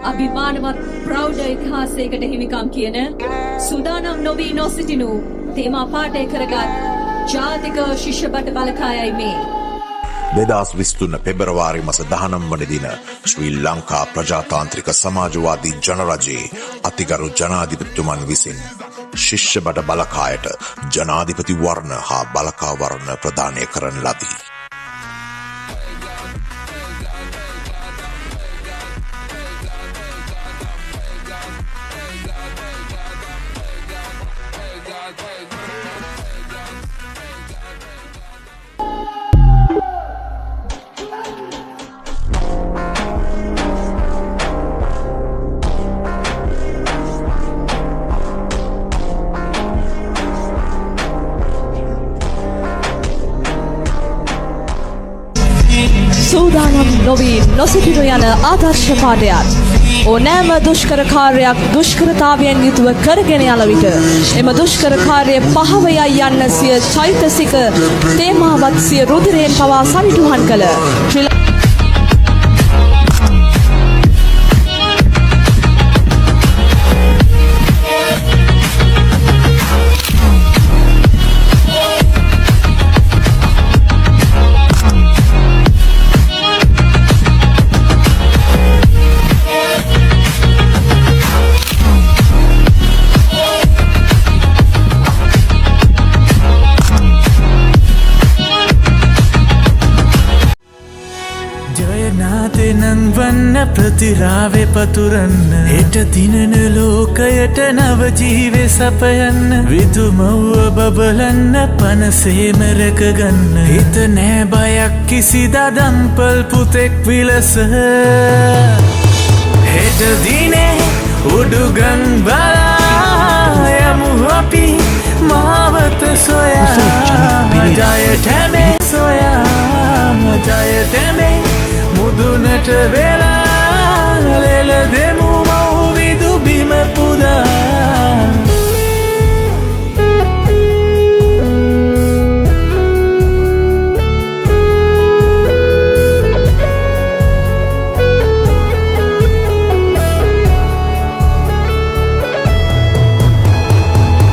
අභිමානවත් ප්‍රෞඩ ඉතිහාසයකට හිමිකම් කියන සූදානම් නොවී නොසිටිනු තේමා පාඨය කරගත් ජාතික ශිෂ්‍ය බට බලකායයි මේ 2023 පෙබරවාරි මස 19 වන දින ශ්‍රී ලංකා ප්‍රජාතාන්ත්‍රික සමාජවාදී ජනරජයේ අතිගරු ජනාධිපතිතුමන් විසින් ශිෂ්‍ය බට බලකායට ජනාධිපති වර්ණ හා බලකා වර්ණ ප්‍රදානය කරන ලදී. සූදානම් නොවී නොසිටිනු යන ආදර්ශ පාඩයක් ඕනෑම දුෂ්කර කාර්යයක් දුෂ්කරතාවයෙන් යුතුව කරගෙන යන විට එම දුෂ්කර කාර්යය පහව යයි යන්න සිය චෛතසික තේමාවත් සිය රුධිරයෙන් පවා සවිටුහන් කළ නංවන්න ප්‍රතිරාවේ පතුරන්න එට දිනන ලෝකයට නව ජීවේ සපයන්න විදුමව්ව බබලන්න පනසේම රැකගන්න හිත නෑ බයක් කිසිදා දම්පල් පුතෙක් විලස හෙට දිනේ උඩුගං බලා යමු අපි මාවත සොයා ජයට මේ සොයා ජයට මේ මුදුනට වෙලා ලෙල දෙමු මව්විදු බිම පුදා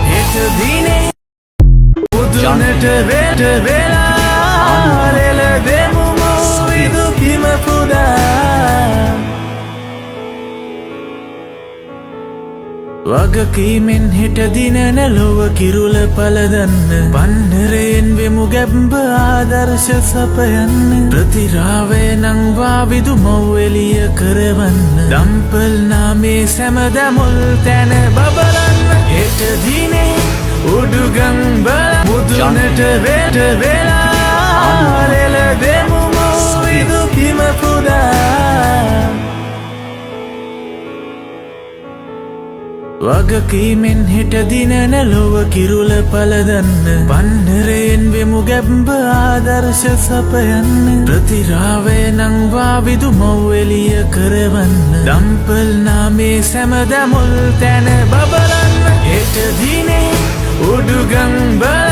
හෙට දිනේ මුදුනට වෙලා ලෙල දෙමු මව්විදු බිම පුදා වගකීමෙන් හෙට දිනන ලොව කිරුල පලදන්න පන්නරයෙන් වෙමු ගැබ්බ ආදර්ශ සපයන්න ප්‍රතිරාවය නංවා විදු මව්වෙලිය කරවන්න දම්පල් නාමේ සැමදමුල් තැන බබලන්න හෙට දිනේ උඩුගං බල මුදුනට වෙට වෙලා ලෙල දෙමු මව්විදු බිම පුදා වගකීමෙන් හෙට දිනන ලොව කිරුල පලදන්න පන්නරයෙන් වෙමු ගැබ්බ ආදර්ශ සපයන්න ප්‍රතිරාවය නංවා විදු මව්වෙලිය කරවන්න දම්පල් නාමේ සැමදමුල් තැන බබලන්න හෙට දිනේ උඩුගං බල